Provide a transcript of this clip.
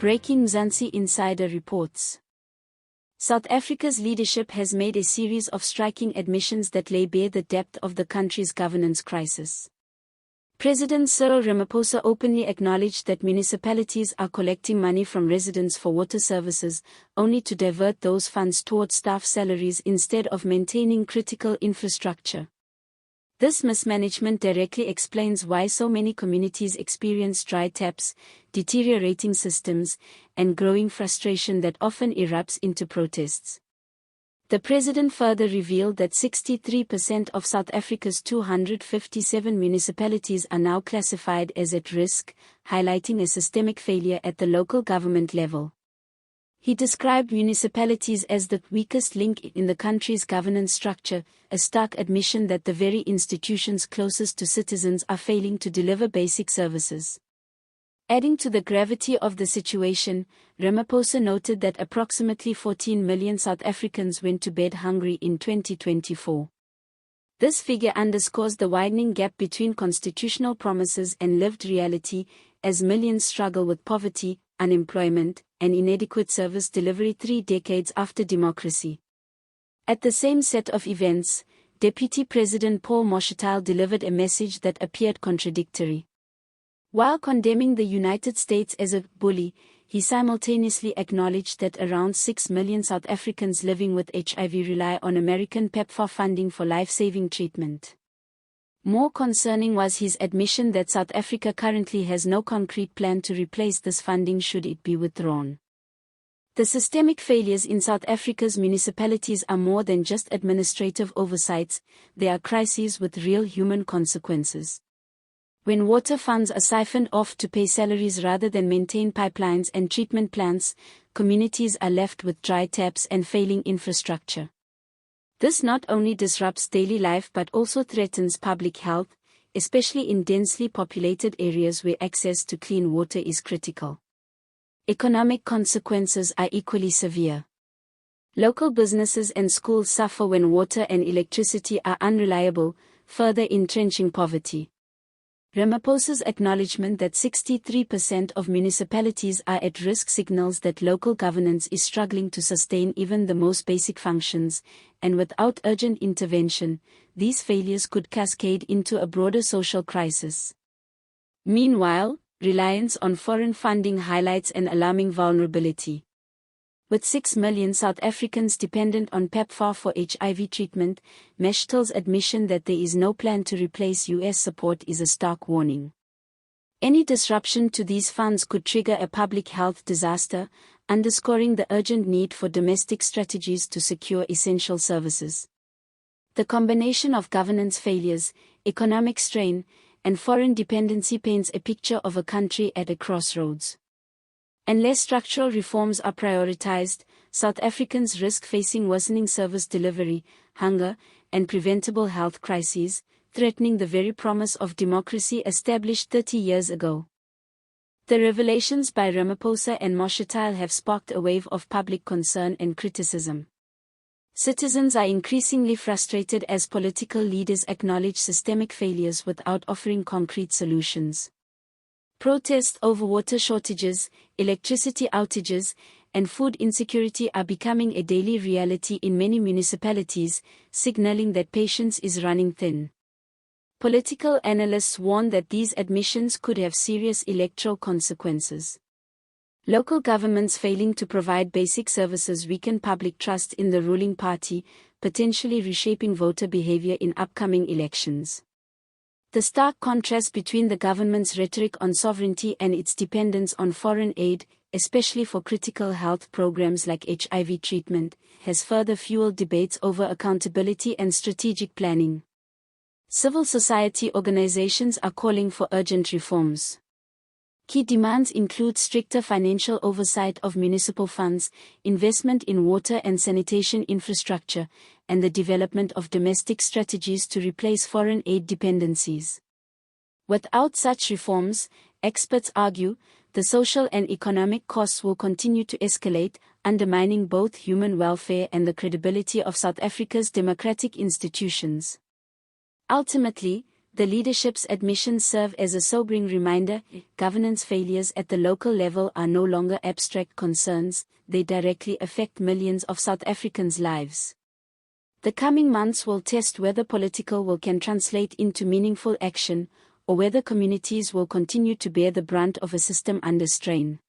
Breaking Mzansi Insider reports. South Africa's leadership has made a series of striking admissions that lay bare the depth of the country's governance crisis. President Cyril Ramaphosa openly acknowledged that municipalities are collecting money from residents for water services, only to divert those funds towards staff salaries instead of maintaining critical infrastructure. This mismanagement directly explains why so many communities experience dry taps, deteriorating systems, and growing frustration that often erupts into protests. The president further revealed that 63% of South Africa's 257 municipalities are now classified as at risk, highlighting a systemic failure at the local government level. He described municipalities as the weakest link in the country's governance structure, a stark admission that the very institutions closest to citizens are failing to deliver basic services. Adding to the gravity of the situation, Ramaphosa noted that approximately 14 million South Africans went to bed hungry in 2024. This figure underscores the widening gap between constitutional promises and lived reality, as millions struggle with poverty, unemployment, and inadequate service delivery 3 decades after democracy. At the same set of events, Deputy President Paul Mashatile delivered a message that appeared contradictory. While condemning the United States as a bully, he simultaneously acknowledged that around 6 million South Africans living with HIV rely on American PEPFAR funding for life-saving treatment. More concerning was his admission that South Africa currently has no concrete plan to replace this funding should it be withdrawn. The systemic failures in South Africa's municipalities are more than just administrative oversights, they are crises with real human consequences. When water funds are siphoned off to pay salaries rather than maintain pipelines and treatment plants, communities are left with dry taps and failing infrastructure. This not only disrupts daily life but also threatens public health, especially in densely populated areas where access to clean water is critical. Economic consequences are equally severe. Local businesses and schools suffer when water and electricity are unreliable, further entrenching poverty. Ramaphosa's acknowledgement that 63% of municipalities are at risk signals that local governance is struggling to sustain even the most basic functions, and without urgent intervention, these failures could cascade into a broader social crisis. Meanwhile, reliance on foreign funding highlights an alarming vulnerability. With 6 million South Africans dependent on PEPFAR for HIV treatment, Mashatile's admission that there is no plan to replace U.S. support is a stark warning. Any disruption to these funds could trigger a public health disaster, underscoring the urgent need for domestic strategies to secure essential services. The combination of governance failures, economic strain, and foreign dependency paints a picture of a country at a crossroads. Unless structural reforms are prioritized, South Africans risk facing worsening service delivery, hunger, and preventable health crises, threatening the very promise of democracy established 30 years ago. The revelations by Ramaphosa and Mashatile have sparked a wave of public concern and criticism. Citizens are increasingly frustrated as political leaders acknowledge systemic failures without offering concrete solutions. Protests over water shortages, electricity outages, and food insecurity are becoming a daily reality in many municipalities, signaling that patience is running thin. Political analysts warn that these admissions could have serious electoral consequences. Local governments failing to provide basic services weaken public trust in the ruling party, potentially reshaping voter behavior in upcoming elections. The stark contrast between the government's rhetoric on sovereignty and its dependence on foreign aid, especially for critical health programs like HIV treatment, has further fueled debates over accountability and strategic planning. Civil society organizations are calling for urgent reforms. Key demands include stricter financial oversight of municipal funds, investment in water and sanitation infrastructure, and the development of domestic strategies to replace foreign aid dependencies. Without such reforms, experts argue, the social and economic costs will continue to escalate, undermining both human welfare and the credibility of South Africa's democratic institutions. Ultimately, The leadership's admissions serve as a sobering reminder: governance failures at the local level are no longer abstract concerns, they directly affect millions of South Africans' lives. The coming months will test whether political will can translate into meaningful action, or whether communities will continue to bear the brunt of a system under strain.